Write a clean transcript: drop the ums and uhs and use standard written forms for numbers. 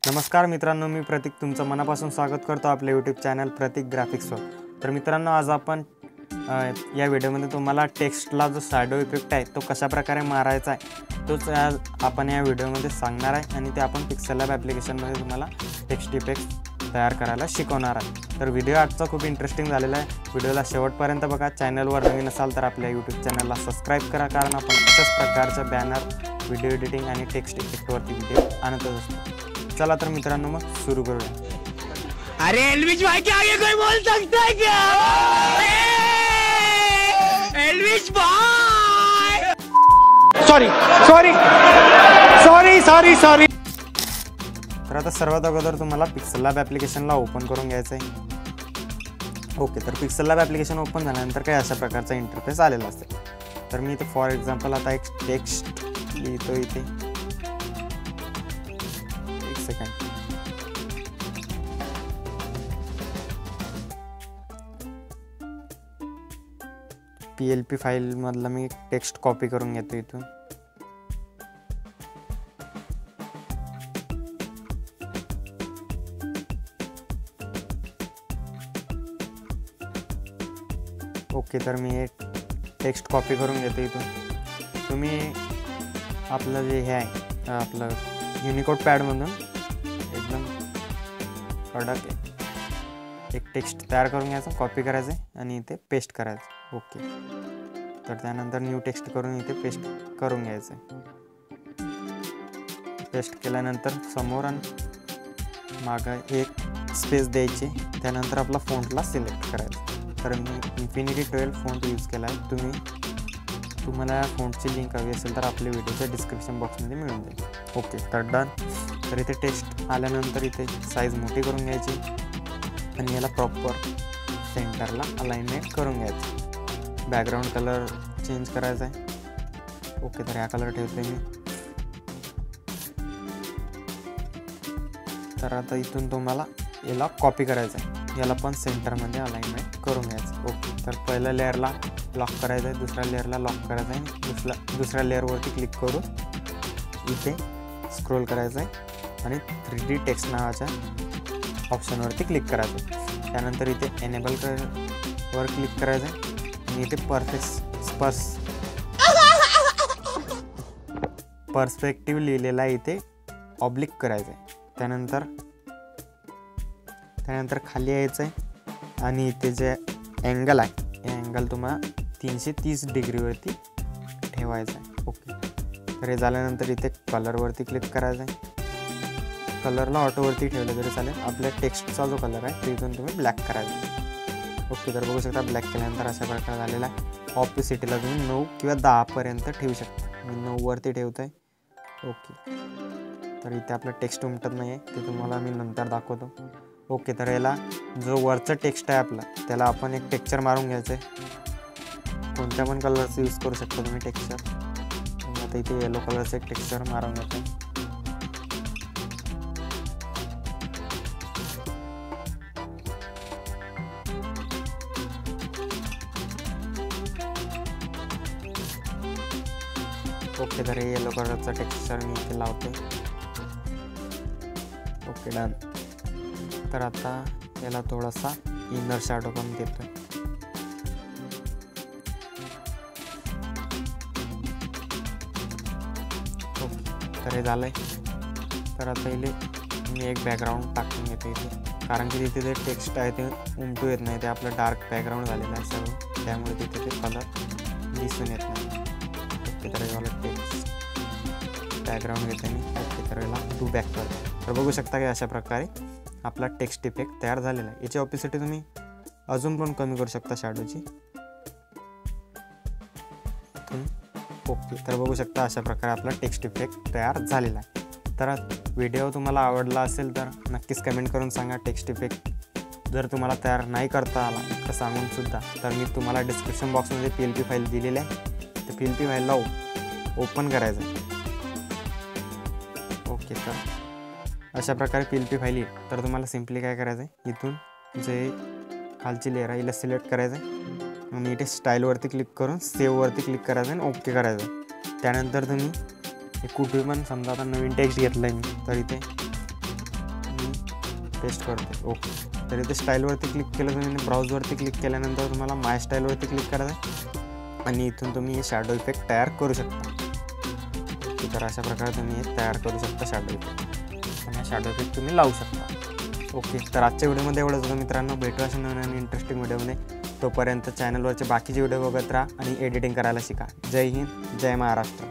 नमस्कार मित्रांनो, मी प्रतीक तुमचं मनापासून स्वागत करतो आपल्या यूट्यूब चॅनल प्रतीक ग्राफिक्सवर। तर मित्रांनो, आज आपण या व्हिडिओमध्ये तुम्हाला टेक्स्टला जो शॅडो इफेक्ट आहे तो कशा प्रकारे मारायचा आहे तोच आज आपण या व्हिडिओमध्ये सांगणार आहे आणि ते आपण पिक्सेल लॅब ॲप्लिकेशनमध्ये तुम्हाला टेक्स्ट इफेक्ट तयार करायला शिकवणार आहे। तर व्हिडिओ आजचा खूप इंटरेस्टिंग झालेला आहे, व्हिडिओला शेवटपर्यंत बघा। चॅनलवर नवीन असाल तर आपल्या यूट्यूब चॅनलला सबस्क्राइब करा, कारण आपण अशाच प्रकारच्या बॅनर, व्हिडिओ एडिटिंग आणि टेक्स्ट इफेक्टवरती व्हिडिओ आणत असतो। चला तर मित्रांनो, मग सुरू करूया। अरे एल्विश भाई के आगे कोई बोल सकता है क्या? एल्विश भाई sorry sorry sorry sorry sorry. तर आता सर्वात अगोदर तुम्हाला पिक्सेल लॅब ॲप्लिकेशनला ओपन करून घ्यायचं आहे। ओके, तर पिक्सेल लॅब ॲप्लिकेशन ओपन झाल्यानंतर काही अशा प्रकारचा इंटरफेस आलेला असेल। तर मी इथे फॉर एक्झाम्पल आता एक टेक्स्ट लिहितो इथे। एक सेकंड, PLP फाईल मधला मी टेक्स्ट कॉपी करून घेतो इथून। ओके, तर मी हे टेक्स्ट कॉपी करून घेतो इथून। तुम्ही आपलं जे हे आहे आपलं युनिकोड पॅडमधून एकदम कडक एक टेक्स्ट तयार करून घ्यायचं, कॉपी करायचं आणि इथे पेस्ट करायचं। ओके, तर त्यानंतर न्यू टेक्स्ट करून इथे पेस्ट करून घ्यायचं। पेस्ट केल्यानंतर समोर आणि मागं एक स्पेस द्यायची, त्यानंतर आपला फॉन्टला सिलेक्ट करायचं। तर मी इन्फिनिटी 12 फॉन्ट यूज केला आहे। तुम्हाला या फॉन्टची लिंक हवी असेल तर आपल्या व्हिडिओच्या डिस्क्रिप्शन बॉक्समध्ये मिळून जाईल। ओके, तर डन। तर इथे टेक्स्ट आल्यानंतर इथे साईज मोठी करून घ्यायची आणि याला प्रॉपर सेंटरला अलाइनमेंट करून घ्यायचं। बॅकग्राऊंड कलर चेंज करायचा आहे। ओके, तर ह्या कलर ठेवते मी। तर आता इथून तुम्हाला याला कॉपी करायचं आहे, याला पण सेंटरमध्ये अलाइनमेंट करून घ्यायचं। ओके, तर पहिल्या लेअरला लॉक करायचं आहे, दुसऱ्या लेअरला लॉक करायचं आहे, दुसऱ्या लेअरवरती क्लिक करून इथे स्क्रोल करायचं आहे आणि 3D टेक्स्ट नावाच्या ऑप्शनवरती क्लिक करायचं आहे। त्यानंतर इथे एनेबल वर क्लिक करायचं आहे आणि इथे पर्स्पेक्टिव्ह लिहिलेला इथे ऑब्लिक करायचं आहे। त्यानंतर खाली यायचं आहे आणि इथे जे अँगल आहे हे अँगल तुम्हाला 330 डिग्रीवरती ठेवायचं आहे। ओके, तर हे झाल्यानंतर इथे कलरवरती क्लिक करायचं आहे। कलरला ऑटोवरती ठेवलं तरी चालेल, आपल्या टेक्स्टचा जो कलर आहे तो इथून तुम्ही ब्लॅक करायचा। ओके, तर बघू शकता ब्लॅक केल्यानंतर अशा प्रकार झालेला आहे। ऑपोसिटीला तुम्ही 9 किंवा 10पर्यंत ठेवू शकता, मी 9 वरती ठेवतो आहे। ओके, तर इथे आपलं टेक्स्ट उमटत नाही आहे, ते तुम्हाला मी नंतर दाखवतो। ओके, तर याला जो वरचं टेक्स्ट आहे आपला त्याला आपण एक टेक्स्चर मारून घ्यायचं आहे। कोणत्या पण कलरचं यूज करू शकता तुम्ही टेक्स्चर। आता इथे येलो कलरचं एक टेक्स्चर मारून घ्यायचं आहे। ओके, तर हे येलो कलरचं टेक्स्चर मी इथे लावते। Okay, done. तर आता याला थोडासा इनर शॅडो पण देतोय। ओके, तर हे झालंय। तर आता इथे मी एक बॅकग्राऊंड टाकून घेतो इथे, कारण की तिथे जे टेक्स्ट आहे ते उमटू येत नाही, ते आपलं डार्क बॅकग्राऊंड झालेलं आहे सर्व, त्यामुळे तिथे ते कलर दिसून येत नाही। ओके, तर हे वाला टेक्स्ट बॅकग्राऊंड घेते मी। ओके, तर याला टू बॅक करतो। तर बघू शकता की अशा प्रकारे आपला टेक्स्ट इफेक्ट तयार झालेला आहे। याची ऑपोसिटी तुम्ही अजून पण कमी करू शकता शॅडोची। ओके, तर बघू शकता अशा प्रकारे आपला टेक्स्ट इफेक्ट तयार झालेला आहे। तर व्हिडिओ तुम्हाला आवडला असेल तर नक्कीच कमेंट करून सांगा टेक्स्ट इफेक्ट जर तुम्हाला तयार नाही करता आला तर सांगून सुद्धा, तर मी तुम्हाला डिस्क्रिप्शन बॉक्समध्ये PLP फाईल दिलेली आहे, तर PLP फाईलला ओपन करायचं आहे। ओके, तर अशा प्रकारे PLP फाईल येईल। तर तुम्हाला सिम्पली काय करायचं आहे, इथून जे खालची लेअर आहे हिला सिलेक्ट करायचं आहे आणि इथे स्टाईलवरती क्लिक करून सेव्हवरती क्लिक करायचं आणि ओके करायचं। त्यानंतर तुम्ही कुठे पण समजा आता नवीन टेक्स्ट घेतला आहे मी, तर इथे मी पेस्ट करते. ओके, तर इथे स्टाईलवरती क्लिक केलं तुम्ही, ब्राउजवरती क्लिक केल्यानंतर तुम्हाला माय स्टाईलवरती क्लिक करायचं आहे आणि इथून तुम्ही हे शॅडो इफेक्ट तयार करू शकता. तर अशा प्रकारे तुम्ही हे तयार करू शकता शॅडो इफेक्ट, आणि हा शॅडो इफेक्ट तुम्ही लावू शकता. ओके, तर आजच्या व्हिडिओमध्ये एवढंच होतं मित्रांनो. भेटू अशा नवीन आणि इंटरेस्टिंग व्हिडिओमध्ये. तोपर्यंत चॅनलवरचे बाकीचे व्हिडिओ बघत राहा आणि एडिटिंग करायला शिका. जय हिंद, जय महाराष्ट्र.